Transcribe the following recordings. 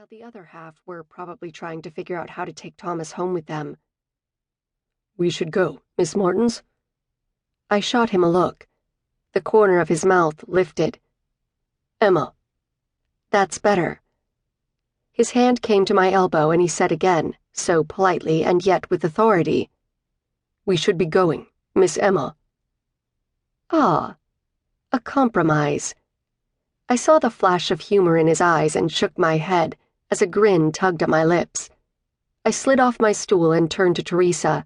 while the other half were probably trying to figure out how to take Thomas home with them. "We should go, Miss Martins." I shot him a look. The corner of his mouth lifted. "Emma." "That's better." His hand came to my elbow and he said again, so politely and yet with authority, "We should be going, Miss Emma." Ah, a compromise. I saw the flash of humor in his eyes and shook my head as a grin tugged at my lips. I slid off my stool and turned to Teresa.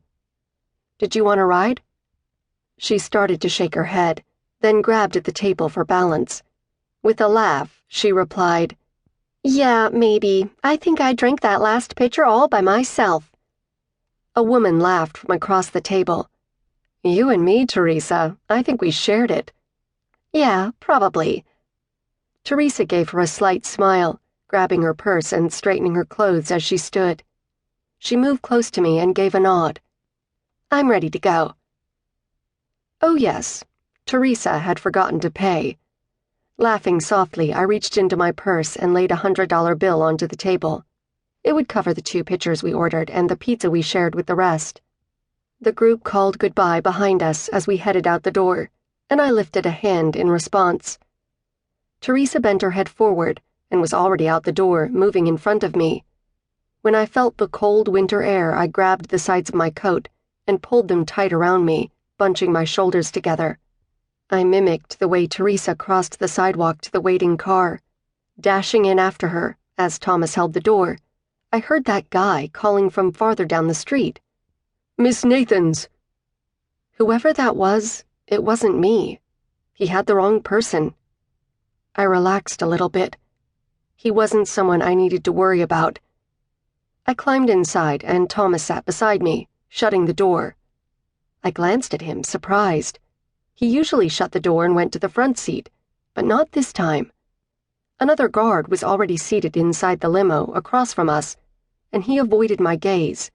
"Did you want a ride?" She started to shake her head, then grabbed at the table for balance. With a laugh, she replied, "Yeah, maybe. I think I drank that last pitcher all by myself." A woman laughed from across the table. "You and me, Teresa. I think we shared it." "Yeah, probably." Teresa gave her a slight smile, grabbing her purse and straightening her clothes as she stood. She moved close to me and gave a nod. "I'm ready to go." Oh yes, Teresa had forgotten to pay. Laughing softly, I reached into my purse and laid $100 bill onto the table. It would cover the 2 pitchers we ordered and the pizza we shared with the rest. The group called goodbye behind us as we headed out the door, and I lifted a hand in response. Teresa bent her head forward and was already out the door, moving in front of me. When I felt the cold winter air, I grabbed the sides of my coat and pulled them tight around me, bunching my shoulders together. I mimicked the way Teresa crossed the sidewalk to the waiting car. Dashing in after her, as Thomas held the door, I heard that guy calling from farther down the street. "Miss Nathans." Whoever that was, it wasn't me. He had the wrong person. I relaxed a little bit. He wasn't someone I needed to worry about. I climbed inside and Thomas sat beside me, shutting the door. I glanced at him, surprised. He usually shut the door and went to the front seat, but not this time. Another guard was already seated inside the limo across from us, and he avoided my gaze.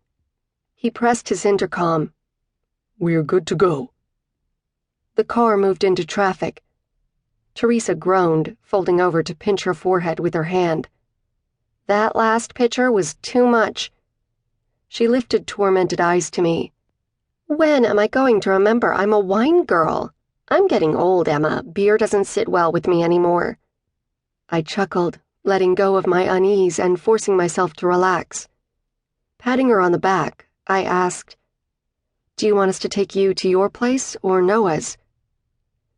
He pressed his intercom. "We're good to go." The car moved into traffic. Teresa groaned, folding over to pinch her forehead with her hand. That last pitcher was too much. She lifted tormented eyes to me. "When am I going to remember I'm a wine girl? I'm getting old, Emma. Beer doesn't sit well with me anymore." I chuckled, letting go of my unease and forcing myself to relax. Patting her on the back, I asked, "Do you want us to take you to your place or Noah's?"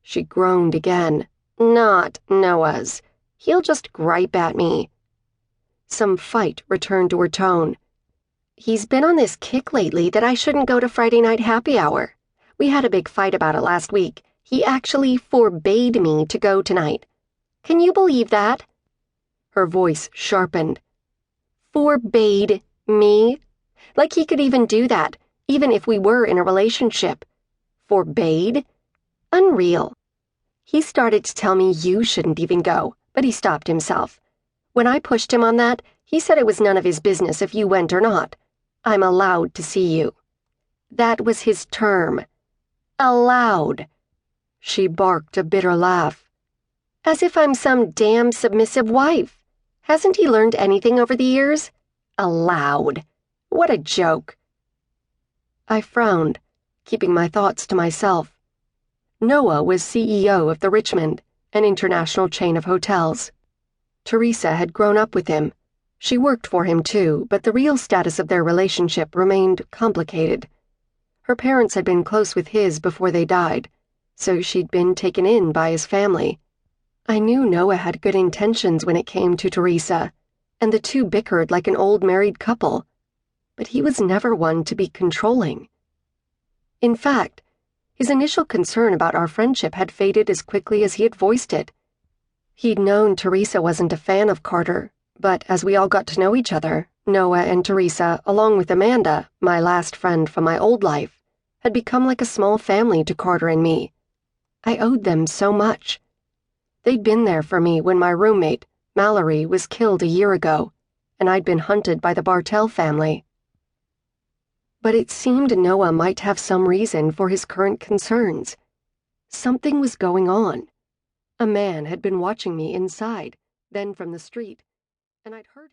She groaned again. "Not Noah's. He'll just gripe at me." Some fight returned to her tone. "He's been on this kick lately that I shouldn't go to Friday night happy hour. We had a big fight about it last week. He actually forbade me to go tonight. Can you believe that?" Her voice sharpened. "Forbade me? Like he could even do that, even if we were in a relationship. Forbade? Unreal. He started to tell me you shouldn't even go, but he stopped himself. When I pushed him on that, he said it was none of his business if you went or not. I'm allowed to see you." That was his term. Allowed. She barked a bitter laugh. "As if I'm some damn submissive wife. Hasn't he learned anything over the years? Allowed. What a joke." I frowned, keeping my thoughts to myself. Noah was CEO of the Richmond, an international chain of hotels. Teresa had grown up with him. She worked for him too, but the real status of their relationship remained complicated. Her parents had been close with his before they died, so she'd been taken in by his family. I knew Noah had good intentions when it came to Teresa, and the two bickered like an old married couple, but he was never one to be controlling. In fact, his initial concern about our friendship had faded as quickly as he had voiced it. He'd known Teresa wasn't a fan of Carter, but as we all got to know each other, Noah and Teresa, along with Amanda, my last friend from my old life, had become like a small family to Carter and me. I owed them so much. They'd been there for me when my roommate, Mallory, was killed a year ago, and I'd been hunted by the Bertal family. But it seemed Noah might have some reason for his current concerns. Something was going on. A man had been watching me inside, then from the street, and I'd heard him.